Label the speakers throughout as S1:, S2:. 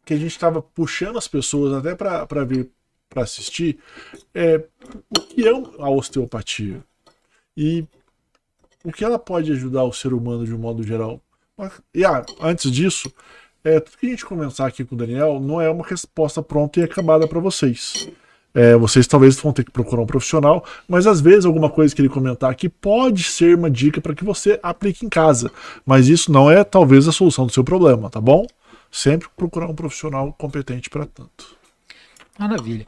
S1: que a gente estava puxando as pessoas até para vir para assistir o que é a osteopatia e o que ela pode ajudar o ser humano de um modo geral. E antes disso, tudo que a gente conversar aqui com o Daniel não é uma resposta pronta e acabada para vocês. Vocês talvez vão ter que procurar um profissional, mas às vezes alguma coisa que ele comentar aqui pode ser uma dica para que você aplique em casa. Mas isso não é talvez a solução do seu problema, tá bom? Sempre procurar um profissional competente para tanto.
S2: Maravilha.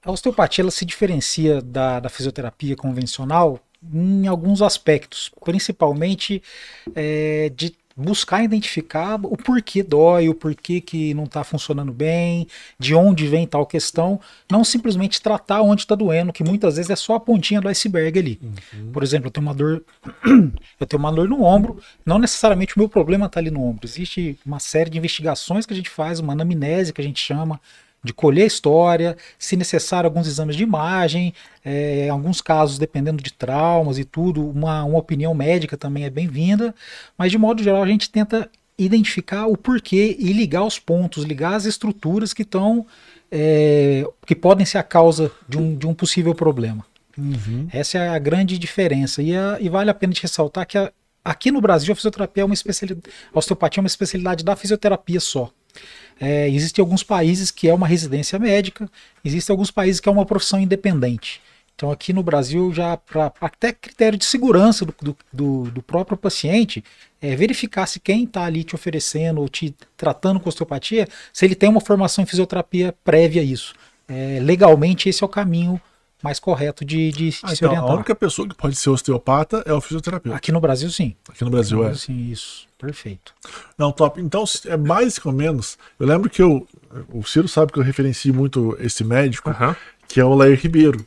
S2: A osteopatia ela se diferencia da fisioterapia convencional em alguns aspectos, principalmente de buscar identificar o porquê dói, o porquê que não está funcionando bem, de onde vem tal questão, não simplesmente tratar onde está doendo, que muitas vezes é só a pontinha do iceberg ali. Por exemplo, eu tenho uma dor no ombro, não necessariamente o meu problema está ali no ombro, existe uma série de investigações que a gente faz, uma anamnese que a gente chama, de colher a história, se necessário alguns exames de imagem, em alguns casos, dependendo de traumas e tudo, uma opinião médica também é bem-vinda, mas de modo geral a gente tenta identificar o porquê e ligar os pontos, ligar as estruturas que estão, que podem ser a causa de um possível problema. Essa é a grande diferença e vale a pena de ressaltar que aqui no Brasil a fisioterapia é uma especialidade, a osteopatia é uma especialidade da fisioterapia só. Existem alguns países que é uma residência médica, existem alguns países que é uma profissão independente. Então aqui no Brasil, já para até critério de segurança do próprio paciente, verificar se quem está ali te oferecendo ou te tratando com osteopatia, se ele tem uma formação em fisioterapia prévia a isso. Legalmente esse é o caminho mais correto de se orientar.
S1: A única pessoa que pode ser osteopata é o fisioterapeuta.
S2: Aqui no Brasil, sim.
S1: Aqui no Brasil,
S2: sim, isso. Perfeito.
S1: Não, top. Então, mais ou menos, eu lembro que o Ciro sabe que eu referencio muito esse médico, que é o Lair Ribeiro.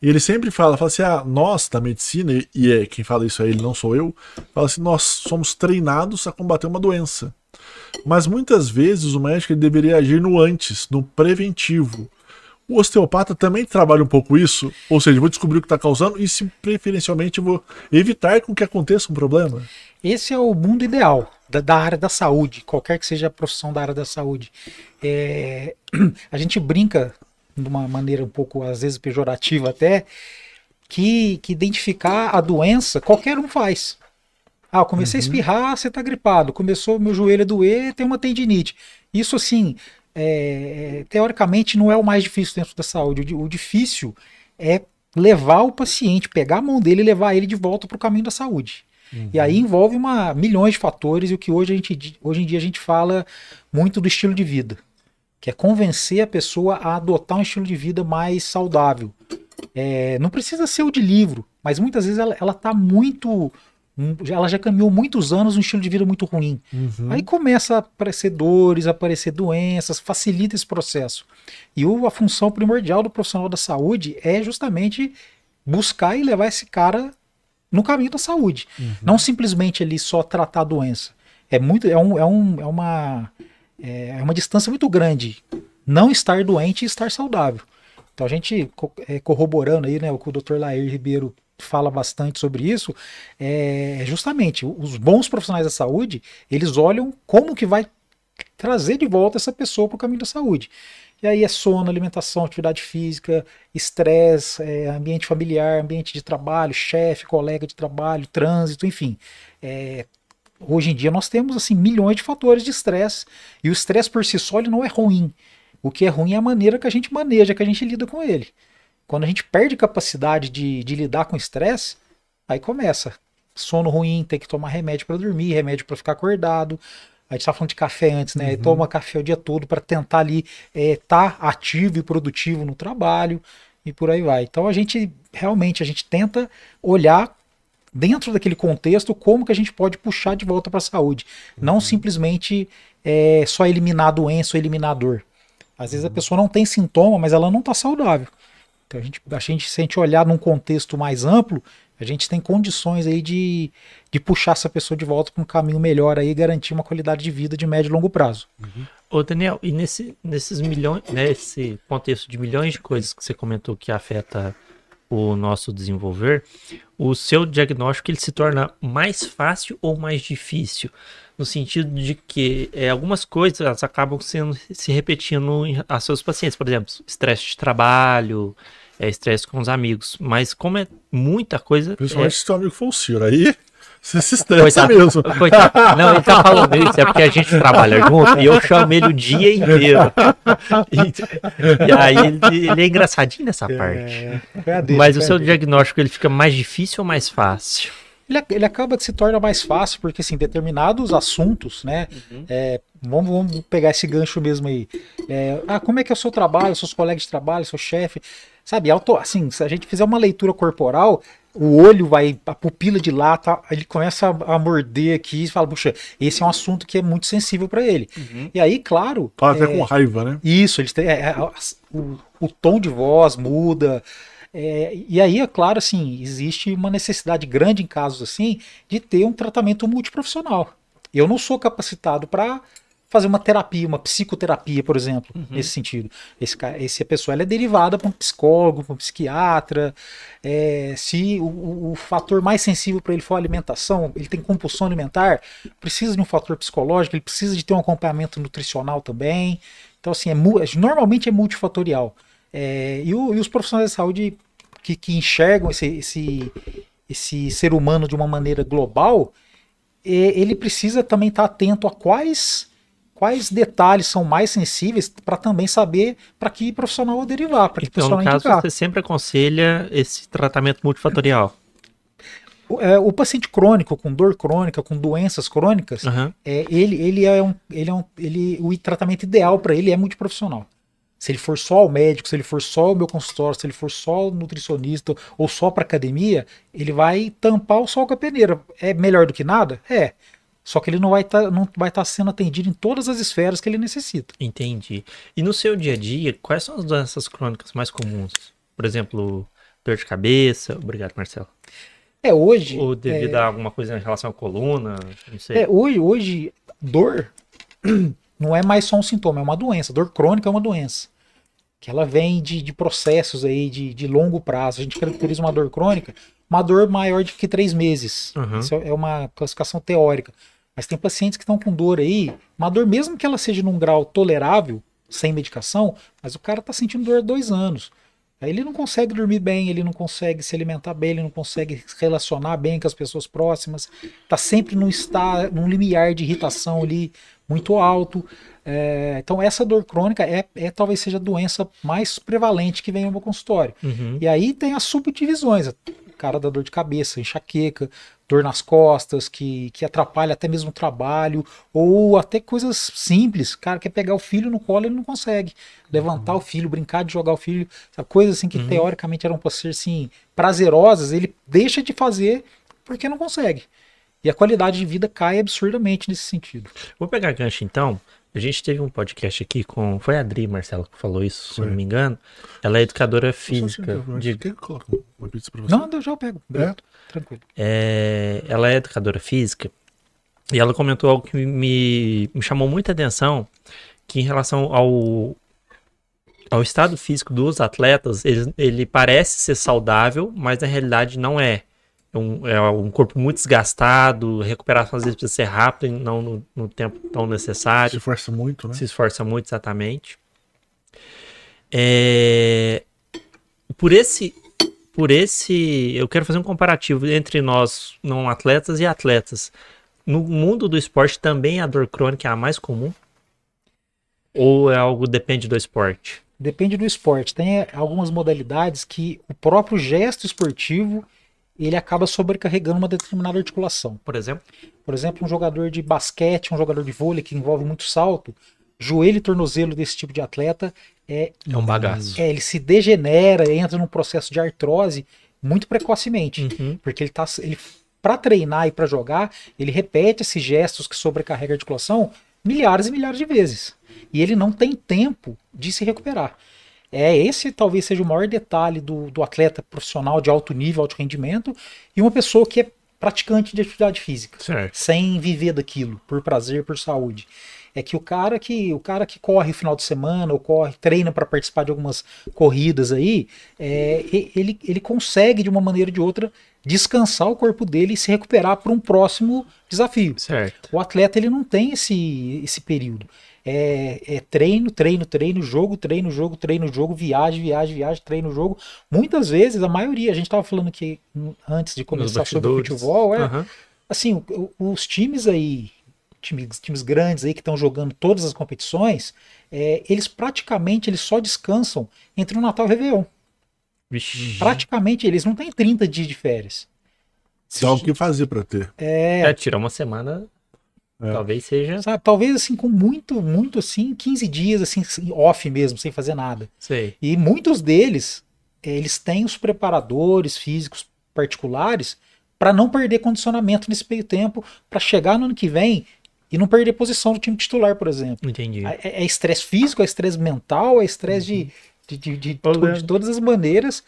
S1: E ele sempre fala assim, nós da medicina, e quem fala isso é ele, não sou eu, fala assim, nós somos treinados a combater uma doença. Mas muitas vezes o médico ele deveria agir no antes, no preventivo. O osteopata também trabalha um pouco isso, ou seja, eu vou descobrir o que está causando e, se preferencialmente, eu vou evitar com que aconteça um problema.
S2: Esse é o mundo ideal da área da saúde, qualquer que seja a profissão da área da saúde. A gente brinca de uma maneira um pouco, às vezes, pejorativa até, que identificar a doença qualquer um faz. Eu comecei a espirrar, você está gripado. Começou meu joelho a doer, tem uma tendinite. Isso, assim, teoricamente, não é o mais difícil dentro da saúde. O difícil é levar o paciente, pegar a mão dele e levar ele de volta para o caminho da saúde. E aí envolve milhões de fatores, e o que hoje em dia a gente fala muito do estilo de vida, que é convencer a pessoa a adotar um estilo de vida mais saudável. Não precisa ser o de livro, mas muitas vezes ela tá muito... Ela já caminhou muitos anos num estilo de vida muito ruim. Aí começa a aparecer dores, a aparecer doenças, facilita esse processo. E a função primordial do profissional da saúde é justamente buscar e levar esse cara no caminho da saúde. Não simplesmente ali só tratar a doença. É uma distância muito grande não estar doente e estar saudável. Então a gente, corroborando aí, né, o que o Dr. Lair Ribeiro fala bastante sobre isso, justamente os bons profissionais da saúde, eles olham como que vai trazer de volta essa pessoa para o caminho da saúde. E aí sono, alimentação, atividade física, estresse, ambiente familiar, ambiente de trabalho, chefe, colega de trabalho, trânsito, enfim. Hoje em dia nós temos assim, milhões de fatores de estresse, e o estresse por si só ele não é ruim. O que é ruim é a maneira que a gente maneja, que a gente lida com ele. Quando a gente perde capacidade de lidar com estresse, aí começa. Sono ruim, tem que tomar remédio para dormir, remédio para ficar acordado. A gente estava falando de café antes, né? Toma café o dia todo para tentar ali estar ativo e produtivo no trabalho e por aí vai. Então a gente tenta olhar dentro daquele contexto como que a gente pode puxar de volta para a saúde. Não simplesmente só eliminar a doença ou eliminar a dor. Às vezes a pessoa não tem sintoma, mas ela não está saudável. Então se a gente olhar num contexto mais amplo, a gente tem condições aí de puxar essa pessoa de volta para um caminho melhor aí e garantir uma qualidade de vida de médio e longo prazo.
S3: Ô Daniel, e nesses milhões, nesse contexto de milhões de coisas que você comentou que afeta o nosso desenvolver, o seu diagnóstico ele se torna mais fácil ou mais difícil? No sentido de que algumas coisas elas acabam se repetindo a seus pacientes. Por exemplo, estresse de trabalho, estresse com os amigos. Mas como é muita coisa...
S1: Principalmente se seu amigo for o Ciro, aí você se estressa
S3: Coitado,
S1: mesmo.
S3: coitado. Não, ele tá falando isso, é porque a gente trabalha junto e eu chamo ele o dia inteiro. E aí ele é engraçadinho nessa parte. Mas o seu diagnóstico ele fica mais difícil ou mais fácil?
S2: Ele acaba que se torna mais fácil, porque assim, determinados assuntos, né? Vamos pegar esse gancho mesmo aí. Como é que é o seu trabalho, seus colegas de trabalho, seu chefe? Sabe, assim, se a gente fizer uma leitura corporal, o olho a pupila dilata, ele começa a morder aqui e fala, puxa, esse é um assunto que é muito sensível para ele. E aí, claro...
S1: Fala até com raiva, né?
S2: Isso, eles têm, o tom de voz muda... e aí, é claro, assim, existe uma necessidade grande em casos assim de ter um tratamento multiprofissional. Eu não sou capacitado para fazer uma terapia, uma psicoterapia, por exemplo, nesse sentido. Essa pessoa ela é derivada para um psicólogo, para um psiquiatra. Se o fator mais sensível para ele for a alimentação, ele tem compulsão alimentar, precisa de um fator psicológico, ele precisa de ter um acompanhamento nutricional também. Então, assim, normalmente é multifatorial. E os profissionais de saúde que enxergam esse ser humano de uma maneira global, ele precisa também estar atento a quais detalhes são mais sensíveis para também saber para que profissional derivar, para que
S3: então,
S2: profissional
S3: no caso,
S2: indicar.
S3: você sempre aconselha esse tratamento multifatorial?
S2: O paciente crônico, com dor crônica, com doenças crônicas, o tratamento ideal para ele é multiprofissional. Se ele for só ao médico, se ele for só ao meu consultório, se ele for só ao nutricionista ou só para academia, ele vai tampar o sol com a peneira. É melhor do que nada? É. Só que ele não vai estar sendo atendido em todas as esferas que ele necessita.
S3: Entendi. E no seu dia a dia, quais são as doenças crônicas mais comuns? Por exemplo, dor de cabeça. Obrigado, Marcelo.
S2: Hoje...
S3: Ou devido a alguma coisa em relação à coluna, não sei.
S2: Hoje, dor não é mais só um sintoma, é uma doença. Dor crônica é uma doença. Que ela vem de processos aí de longo prazo. A gente caracteriza uma dor crônica, uma dor maior de que 3 meses. Isso é uma classificação teórica. Mas tem pacientes que estão com dor aí, uma dor mesmo que ela seja num grau tolerável, sem medicação, mas o cara está sentindo dor há 2 anos. Aí ele não consegue dormir bem, ele não consegue se alimentar bem, ele não consegue se relacionar bem com as pessoas próximas, está sempre num limiar de irritação ali muito alto. Então essa dor crônica talvez seja a doença mais prevalente que vem no meu consultório. E aí tem as subdivisões, o cara da dor de cabeça, enxaqueca, dor nas costas, que atrapalha até mesmo o trabalho, ou até coisas simples. O cara quer pegar o filho no colo, ele não consegue levantar o filho, brincar de jogar o filho, coisas assim que teoricamente eram para ser assim, prazerosas, ele deixa de fazer porque não consegue. E a qualidade de vida cai absurdamente nesse sentido.
S3: Vou pegar gancho então. A gente teve um podcast aqui foi a Adri, Marcelo, que falou isso, se eu não me engano. Ela é educadora física.
S1: Quer que eu coloque uma pizza pra você?
S2: Não, eu já pego. Tranquilo.
S3: Ela é educadora física e ela comentou algo que me chamou muita atenção, que em relação ao estado físico dos atletas, ele parece ser saudável, mas na realidade não é. É um corpo muito desgastado, a recuperação às vezes precisa ser rápida e não no tempo tão necessário.
S1: Se esforça muito, né?
S3: Se esforça muito, exatamente. Por esse, eu quero fazer um comparativo entre nós, não atletas e atletas. No mundo do esporte também a dor crônica é a mais comum? Ou é algo que depende do esporte?
S2: Depende do esporte. Tem algumas modalidades que o próprio gesto esportivo ele acaba sobrecarregando uma determinada articulação.
S3: Por exemplo?
S2: Por exemplo, um jogador de basquete, um jogador de vôlei que envolve muito salto, joelho e tornozelo desse tipo de atleta
S3: é um bagaço.
S2: Ele se degenera, entra num processo de artrose muito precocemente. Porque ele para treinar e para jogar, ele repete esses gestos que sobrecarregam a articulação milhares e milhares de vezes. E ele não tem tempo de se recuperar. Esse talvez seja o maior detalhe do atleta profissional de alto nível, alto rendimento, e uma pessoa que é praticante de atividade física,
S3: certo,
S2: sem viver daquilo, por prazer, por saúde. É que o cara que corre final de semana, ou treina para participar de algumas corridas aí, ele consegue, de uma maneira ou de outra, descansar o corpo dele e se recuperar para um próximo desafio.
S3: Certo.
S2: O atleta ele não tem esse período. Treino, jogo, viagem, treino, jogo. Muitas vezes, a maioria, a gente estava falando aqui antes de começar sobre o futebol, assim, os times aí, times grandes aí que estão jogando todas as competições, eles praticamente só descansam entre o Natal e o Réveillon.
S3: Vixe.
S2: Praticamente eles não têm 30 dias de férias.
S1: Dá o que fazer para ter.
S3: Tirar uma semana, talvez seja...
S2: Sabe, talvez assim, com muito assim, 15 dias assim, off mesmo, sem fazer nada.
S3: Sei.
S2: E muitos deles, eles têm os preparadores físicos particulares para não perder condicionamento nesse meio tempo, para chegar no ano que vem e não perder posição do time titular, por exemplo.
S3: Entendi.
S2: É estresse físico, é estresse mental, é estresse de todas as maneiras,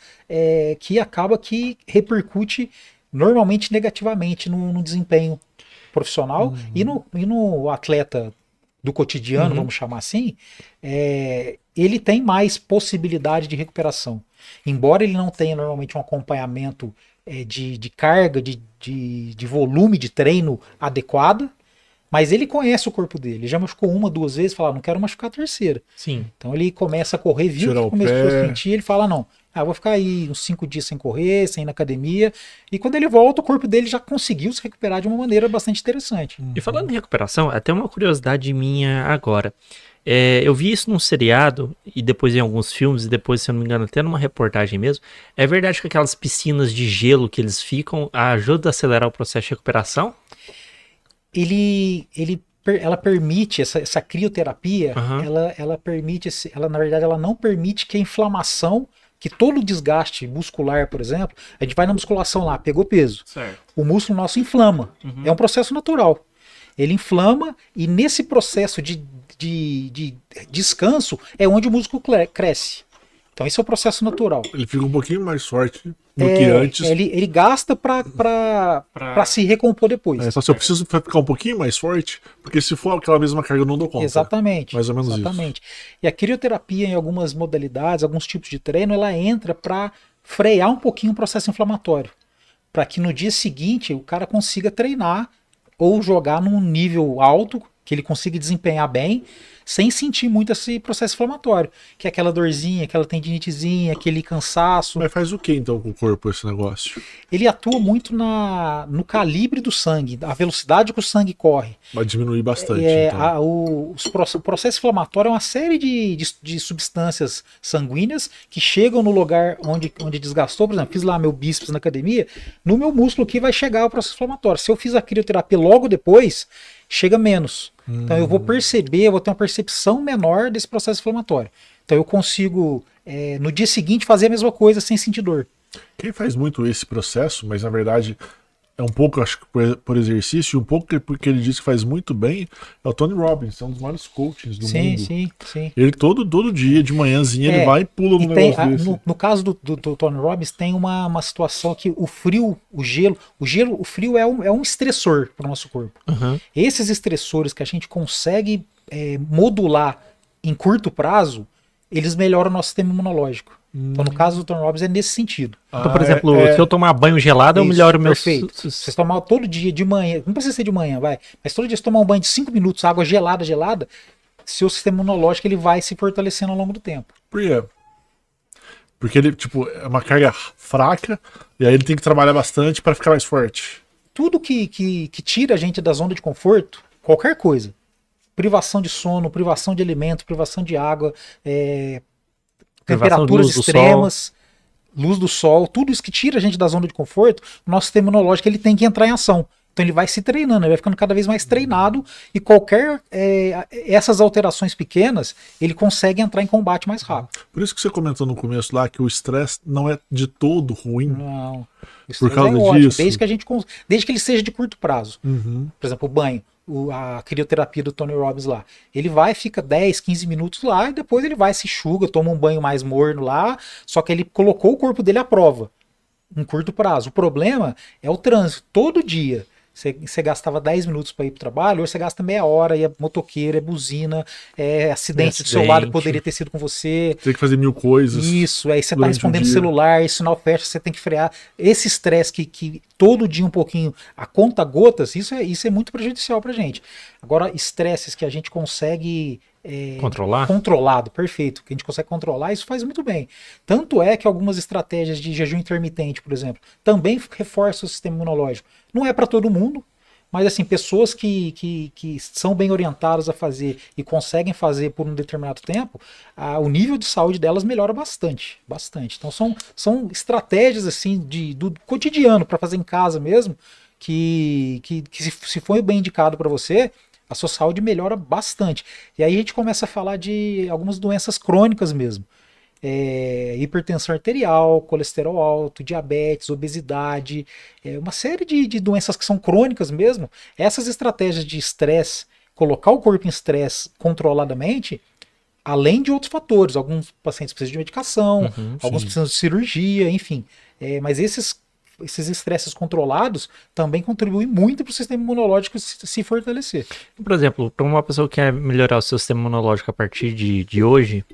S2: que acaba que repercute normalmente negativamente no desempenho profissional e no atleta do cotidiano, vamos chamar assim, ele tem mais possibilidade de recuperação. Embora ele não tenha normalmente um acompanhamento de carga, de volume de treino adequado, mas ele conhece o corpo dele. Ele já machucou 1, 2 vezes, fala, não quero machucar a terceira.
S3: Sim.
S2: Então ele começa a correr, viu que começou a sentir, ele fala, não, vou ficar aí uns 5 dias sem correr, sem ir na academia. E quando ele volta, o corpo dele já conseguiu se recuperar de uma maneira bastante interessante.
S3: E falando em recuperação, até uma curiosidade minha agora. Eu vi isso num seriado, e depois em alguns filmes, e depois, se eu não me engano, até numa reportagem mesmo. É verdade que aquelas piscinas de gelo que eles ficam ajuda a acelerar o processo de recuperação?
S2: Ela permite, essa crioterapia, ela permite, na verdade, ela não permite que a inflamação, que todo o desgaste muscular, por exemplo, a gente vai na musculação lá, pegou peso. Certo. O músculo nosso inflama. É um processo natural. Ele inflama e nesse processo de descanso é onde o músculo cresce. Então esse é o processo natural.
S1: Ele fica um pouquinho mais forte do que antes.
S2: Ele gasta para se recompor depois.
S1: Só se eu preciso ficar um pouquinho mais forte, porque se for aquela mesma carga eu não dou conta.
S2: Exatamente.
S1: Mais ou menos
S2: exatamente. Isso. E a crioterapia em algumas modalidades, alguns tipos de treino, ela entra para frear um pouquinho o processo inflamatório. Para que no dia seguinte o cara consiga treinar ou jogar num nível alto, que ele consiga desempenhar bem, sem sentir muito esse processo inflamatório. Que é aquela dorzinha, aquela tendinitezinha, aquele cansaço.
S1: Mas faz o que então com o corpo esse negócio?
S2: Ele atua muito no calibre do sangue, a velocidade que o sangue corre.
S1: Vai diminuir bastante. Então.
S2: O processo inflamatório é uma série de substâncias sanguíneas que chegam no lugar onde desgastou. Por exemplo, fiz lá meu bíceps na academia, no meu músculo aqui vai chegar o processo inflamatório. Se eu fiz a crioterapia logo depois, chega menos. Então eu vou ter uma percepção menor desse processo inflamatório. Então eu consigo, no dia seguinte, fazer a mesma coisa sem sentir dor.
S1: Quem faz muito esse processo, mas na verdade é um pouco, acho que por exercício, um pouco porque ele diz que faz muito bem, é o Tony Robbins, é um dos maiores coaches do mundo.
S2: Sim.
S1: Ele todo dia, de manhãzinha, ele vai e pula no negócio desse.
S2: No caso do Tony Robbins, tem uma situação que o frio, o frio é um estressor para o nosso corpo. Esses estressores que a gente consegue modular em curto prazo, eles melhoram o nosso sistema imunológico. Então, no caso do Tony Robbins, é nesse sentido.
S3: Então, por exemplo, se eu tomar banho gelado, eu melhoro o meu...
S2: Perfeito. Se você tomar todo dia de manhã, não precisa ser de manhã, mas todo dia você tomar um banho de 5 minutos, água gelada, seu sistema imunológico ele vai se fortalecendo ao longo do tempo.
S1: Por quê? Porque ele, é uma carga fraca, e aí ele tem que trabalhar bastante para ficar mais forte.
S2: Tudo que tira a gente da zona de conforto, qualquer coisa, privação de sono, privação de alimento, privação de água, temperaturas extremas, luz do sol, tudo isso que tira a gente da zona de conforto, o nosso sistema imunológico ele tem que entrar em ação. Então ele vai se treinando, ele vai ficando cada vez mais treinado e essas alterações pequenas, ele consegue entrar em combate mais rápido.
S1: Por isso que você comentou no começo lá que o estresse não é de todo ruim.
S2: Não.
S1: Por causa disso.
S2: Desde que ele seja de curto prazo. Por exemplo, o banho. A crioterapia do Tony Robbins lá. Ele fica 10, 15 minutos lá e depois ele vai, se enxuga, toma um banho mais morno lá, só que ele colocou o corpo dele à prova, em curto prazo. O problema é o trânsito. Todo dia, você gastava 10 minutos para ir para o trabalho, hoje você gasta meia hora, e é motoqueiro, é buzina, é acidente do seu lado que poderia ter sido com você.
S1: Tem que fazer mil coisas.
S2: Isso, aí você tá respondendo no celular, e sinal fecha, você tem que frear. Esse estresse que todo dia um pouquinho, a conta gotas, isso é muito prejudicial pra gente. Agora, estresses que a gente consegue... Controlado, perfeito. Que a gente consegue controlar, isso faz muito bem. Tanto é que algumas estratégias de jejum intermitente, por exemplo, também reforçam o sistema imunológico. Não é para todo mundo, mas assim, pessoas que são bem orientadas a fazer e conseguem fazer por um determinado tempo, o nível de saúde delas melhora bastante, bastante. Então são estratégias assim do cotidiano para fazer em casa mesmo, que se for bem indicado para você, a sua saúde melhora bastante. E aí a gente começa a falar de algumas doenças crônicas mesmo. Hipertensão arterial, colesterol alto, diabetes, obesidade, uma série de doenças que são crônicas mesmo. Essas estratégias de estresse, colocar o corpo em estresse controladamente, além de outros fatores. Alguns pacientes precisam de medicação, alguns precisam de cirurgia, enfim. Mas esses estresses controlados também contribuem muito para o sistema imunológico se fortalecer.
S3: Por exemplo, para uma pessoa que quer melhorar o seu sistema imunológico a partir de hoje,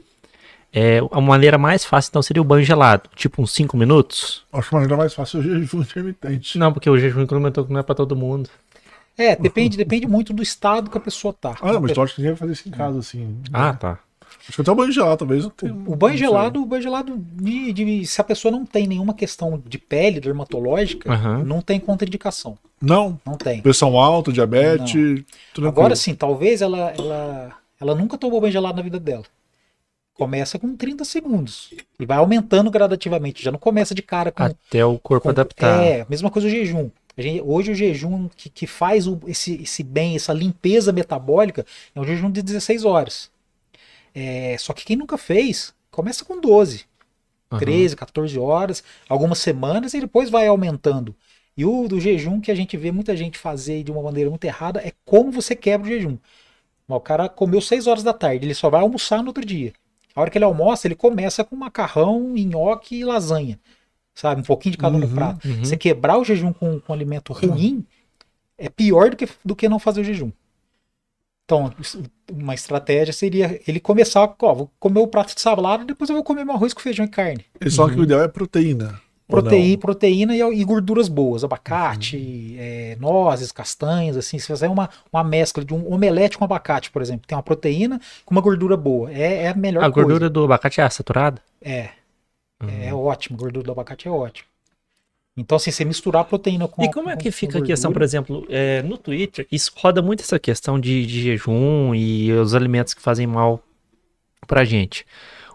S3: a maneira mais fácil então seria o banho gelado, tipo uns 5 minutos?
S1: Acho que a maneira mais fácil é o jejum intermitente.
S3: Não, porque o jejum intermitente não é para todo mundo.
S2: Depende muito do estado que a pessoa tá.
S1: Mas eu acho que deve fazer isso em casa, assim.
S3: Tá.
S1: Acho que até o banho gelado, talvez.
S2: O banho gelado, se a pessoa não tem nenhuma questão de pele dermatológica, não tem contraindicação.
S1: Não
S2: tem.
S1: Pressão alta, diabetes, tudo.
S2: Agora sim, talvez ela nunca tomou banho gelado na vida dela. Começa com 30 segundos e vai aumentando gradativamente. Já não começa de cara com...
S3: Até o corpo adaptar.
S2: Mesma coisa o jejum. Hoje o jejum que faz esse bem, essa limpeza metabólica, é um jejum de 16 horas. Só que quem nunca fez, começa com 12, 13, 14 horas, algumas semanas, e depois vai aumentando. E o do jejum que a gente vê muita gente fazer de uma maneira muito errada é como você quebra o jejum. O cara comeu 6 horas da tarde, ele só vai almoçar no outro dia. A hora que ele almoça, ele começa com macarrão, nhoque e lasanha. Sabe? Um pouquinho de cada um no prato. Você quebrar o jejum com alimento ruim é pior do que não fazer o jejum. Então, uma estratégia seria ele começar, vou comer o prato de salada, depois eu vou comer meu arroz com feijão e carne.
S1: Só que o ideal é proteína.
S2: Proteína e gorduras boas, abacate, nozes, castanhas, assim, se fizer uma mescla de um omelete com abacate, por exemplo, tem uma proteína com uma gordura boa, é a melhor coisa. A
S3: gordura do abacate é saturada?
S2: É ótimo, a gordura do abacate é ótimo. Então, assim, você misturar a proteína com...
S3: E como é que fica a questão, por exemplo, no Twitter, isso roda muito essa questão de jejum e os alimentos que fazem mal pra gente.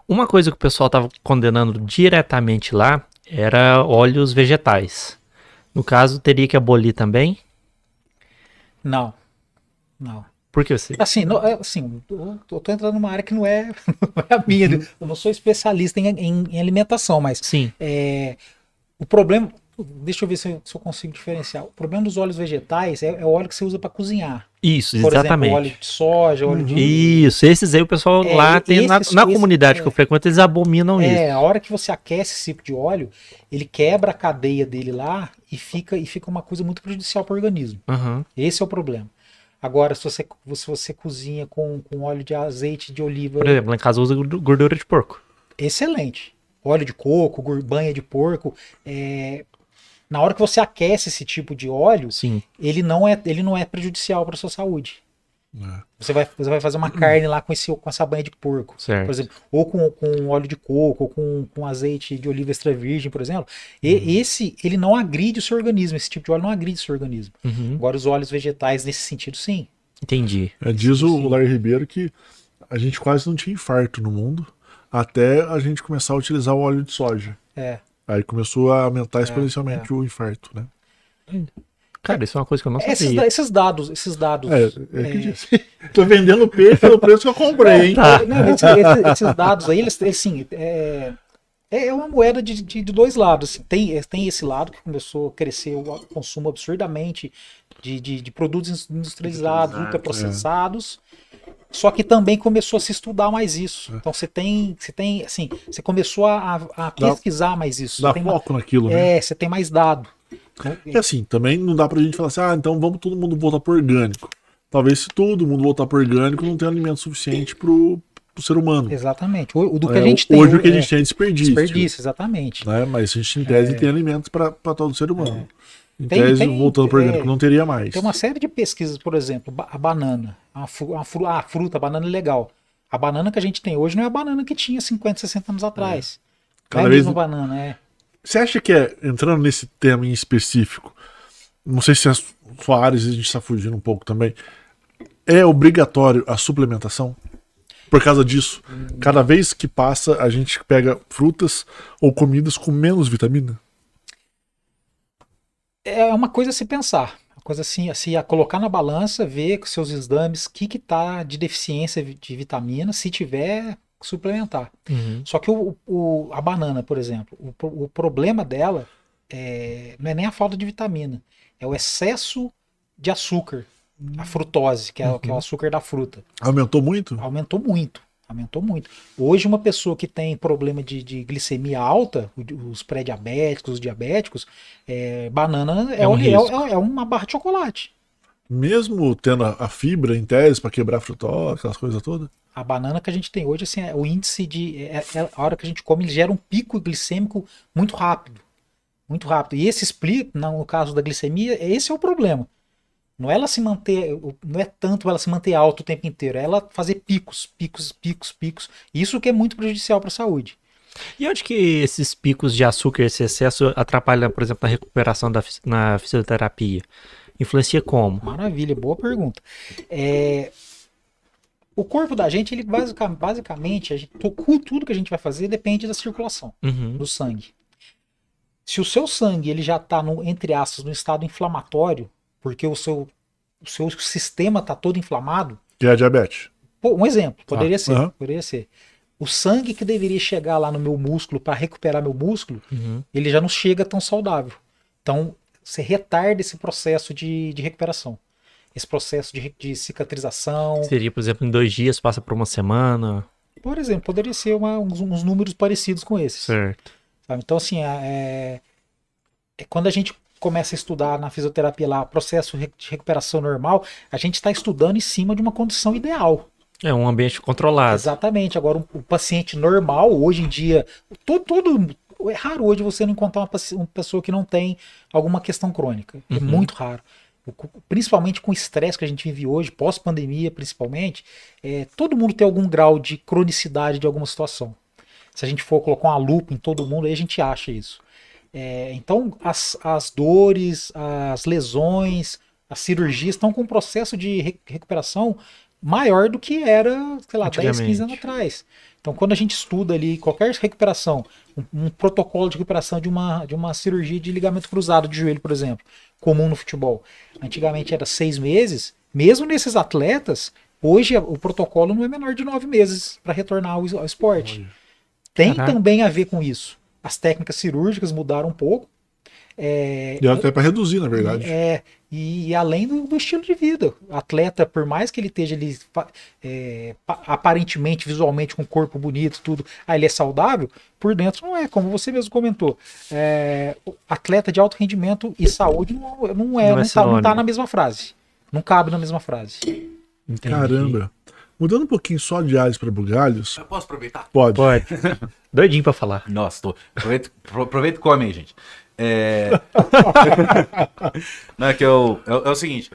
S3: Uma coisa que o pessoal tava condenando diretamente lá era óleos vegetais. No caso, teria que abolir também?
S2: Não.
S3: Por que você?
S2: Assim, eu tô entrando numa área que não é a minha. Eu não sou especialista em alimentação, mas...
S3: Sim.
S2: O problema... Deixa eu ver se eu consigo diferenciar. O problema dos óleos vegetais é o óleo que você usa para cozinhar.
S3: Isso,
S2: por
S3: exatamente.
S2: Exemplo, óleo de soja, óleo de...
S3: Isso, esses aí o pessoal lá tem na comunidade que eu frequento, eles abominam isso.
S2: A hora que você aquece esse tipo de óleo, ele quebra a cadeia dele lá e fica uma coisa muito prejudicial para o organismo. Esse é o problema. Agora, se você cozinha com óleo de azeite de oliva...
S3: Por exemplo, lá em casa usa gordura de porco.
S2: Excelente. Óleo de coco, banha de porco, na hora que você aquece esse tipo de óleo,
S3: sim,
S2: ele não é prejudicial para a sua saúde. Você vai fazer uma carne lá com essa banha de porco,
S3: certo,
S2: por exemplo, ou com óleo de coco, ou com azeite de oliva extra virgem, por exemplo. Ele não agride o seu organismo, esse tipo de óleo não agride o seu organismo. Agora, os óleos vegetais, nesse sentido, sim.
S3: Entendi.
S1: Diz o Larry Ribeiro que a gente quase não tinha infarto no mundo até a gente começar a utilizar o óleo de soja. Aí começou a aumentar exponencialmente o infarto, né?
S3: Cara, isso é uma coisa que eu não sabia.
S2: Esses dados.
S1: Que disse. Tô vendendo peixe pelo preço que eu comprei, hein?
S2: Esses dados aí, eles assim, é uma moeda de dois lados. Tem esse lado que começou a crescer o consumo absurdamente de produtos industrializados, ultraprocessados. Só que também começou a se estudar mais isso. Então você começou a pesquisar mais isso.
S1: Dá foco naquilo, né?
S2: Você tem mais dado.
S1: E assim, também não dá pra gente falar assim, então vamos todo mundo voltar pro orgânico. Talvez se todo mundo voltar pro orgânico, não tenha alimento suficiente pro ser humano.
S2: Exatamente. Do que a gente tem
S1: hoje o que a gente tem é desperdício.
S2: Desperdício, exatamente.
S1: Né? Mas a gente, em tese, tem alimentos para todo ser humano. Em tese, voltando para o orgânico, não teria mais.
S2: Tem uma série de pesquisas, por exemplo, a banana. A fruta, a banana é legal. A banana que a gente tem hoje não é a banana que tinha 50, 60 anos atrás. Cada vez a mesma banana,
S1: Você acha que entrando nesse tema em específico, não sei se a sua área, a gente está fugindo um pouco também, é obrigatório a suplementação? Por causa disso, cada vez que passa, a gente pega frutas ou comidas com menos vitamina?
S2: É uma coisa a se pensar. Uma coisa assim, a colocar na balança, ver com seus exames o que tá de deficiência de vitamina, se tiver, suplementar. Só que a banana, por exemplo, o problema dela não é nem a falta de vitamina, é o excesso de açúcar. A frutose, que é o açúcar da fruta.
S1: Aumentou muito?
S2: Aumentou muito. Hoje, uma pessoa que tem problema de glicemia alta, os pré-diabéticos, os diabéticos, banana é uma barra de chocolate.
S1: Mesmo tendo a fibra em tese para quebrar a frutose, aquelas coisas todas?
S2: A banana que a gente tem hoje, assim, o índice a hora que a gente come, ele gera um pico glicêmico muito rápido. Muito rápido. E esse explica, no caso da glicemia, esse é o problema. Não é ela se manter, não é tanto ela se manter alta o tempo inteiro, é ela fazer picos. Isso que é muito prejudicial para a saúde.
S3: E onde que esses picos de açúcar, esse excesso atrapalha, por exemplo, na recuperação na fisioterapia? Influencia como?
S2: Maravilha, boa pergunta. O corpo da gente, ele basicamente, tudo que a gente vai fazer depende da circulação do sangue. Se o seu sangue ele já está, entre aspas, no estado inflamatório, porque o seu sistema está todo inflamado.
S1: Que é a diabetes.
S2: Um exemplo, poderia ser. O sangue que deveria chegar lá no meu músculo para recuperar meu músculo, ele já não chega tão saudável. Então, você retarda esse processo de recuperação. Esse processo de cicatrização.
S3: Seria, por exemplo, em 2 dias, passa por uma semana?
S2: Por exemplo, poderia ser uns números parecidos com esses.
S3: Certo.
S2: Sabe? Então, assim, quando a gente começa a estudar na fisioterapia lá, processo de recuperação normal, a gente está estudando em cima de uma condição ideal.
S3: É um ambiente controlado.
S2: Exatamente. Agora, o paciente normal, hoje em dia, é raro hoje você não encontrar uma pessoa que não tem alguma questão crônica. É muito raro. Principalmente com o estresse que a gente vive hoje, pós-pandemia principalmente, todo mundo tem algum grau de cronicidade de alguma situação. Se a gente for colocar uma lupa em todo mundo, aí a gente acha isso. Então, as dores, as lesões, as cirurgias estão com um processo de recuperação maior do que era, sei lá, 10, 15 anos atrás. Então, quando a gente estuda ali qualquer recuperação, um protocolo de recuperação de uma cirurgia de ligamento cruzado de joelho, por exemplo, comum no futebol, antigamente era 6 meses, mesmo nesses atletas, hoje o protocolo não é menor de 9 meses para retornar ao esporte. Tem também a ver com isso. As técnicas cirúrgicas mudaram um pouco.
S1: E até para reduzir, na verdade.
S2: E além do estilo de vida. O atleta, por mais que ele esteja ali aparentemente, visualmente, com um corpo bonito, tudo, ele é saudável, por dentro não é, como você mesmo comentou. Atleta de alto rendimento e saúde não tá na mesma frase. Não cabe na mesma frase.
S1: Entendi. Caramba. Mudando um pouquinho só de alhos para bugalhos.
S4: Eu posso aproveitar?
S1: Pode.
S3: Doidinho pra falar.
S4: Nossa, aproveita e come aí, gente. Não, é que é o seguinte.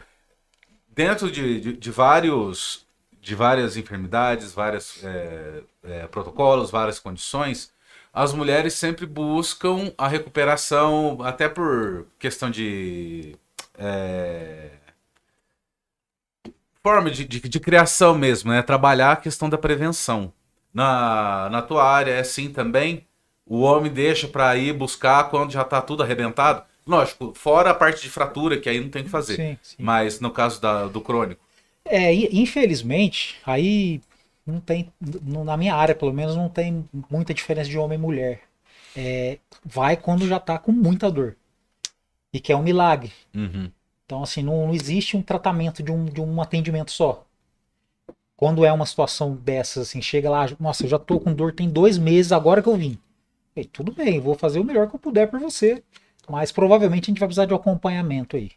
S4: Dentro de várias enfermidades, vários protocolos, várias condições, as mulheres sempre buscam a recuperação, até por questão de forma de criação mesmo, né? Trabalhar a questão da prevenção. Na tua área é assim também? O homem deixa para ir buscar quando já está tudo arrebentado? Lógico, fora a parte de fratura, que aí não tem o que fazer.
S2: Sim.
S4: Mas no caso do crônico?
S2: Infelizmente, aí não tem, na minha área pelo menos, não tem muita diferença de homem e mulher. Vai quando já está com muita dor. E que é um milagre. Então, assim, não existe um tratamento de um atendimento só. Quando é uma situação dessas, assim, chega lá, nossa, eu já tô com dor tem 2 meses, agora que eu vim. Tudo bem, vou fazer o melhor que eu puder por você. Mas provavelmente a gente vai precisar de um acompanhamento aí.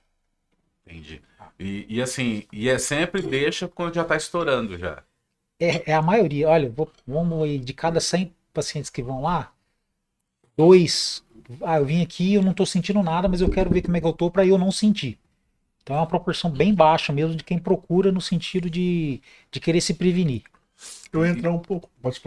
S4: Entendi. E assim, e é sempre deixa quando já tá estourando já.
S2: É a maioria. Olha, vamos aí, de cada 100 pacientes que vão lá, 2, eu vim aqui, eu não tô sentindo nada, mas eu quero ver como é que eu tô para eu não sentir. Então é uma proporção bem baixa mesmo de quem procura no sentido de querer se prevenir.
S1: Eu entrar um pouco. Pode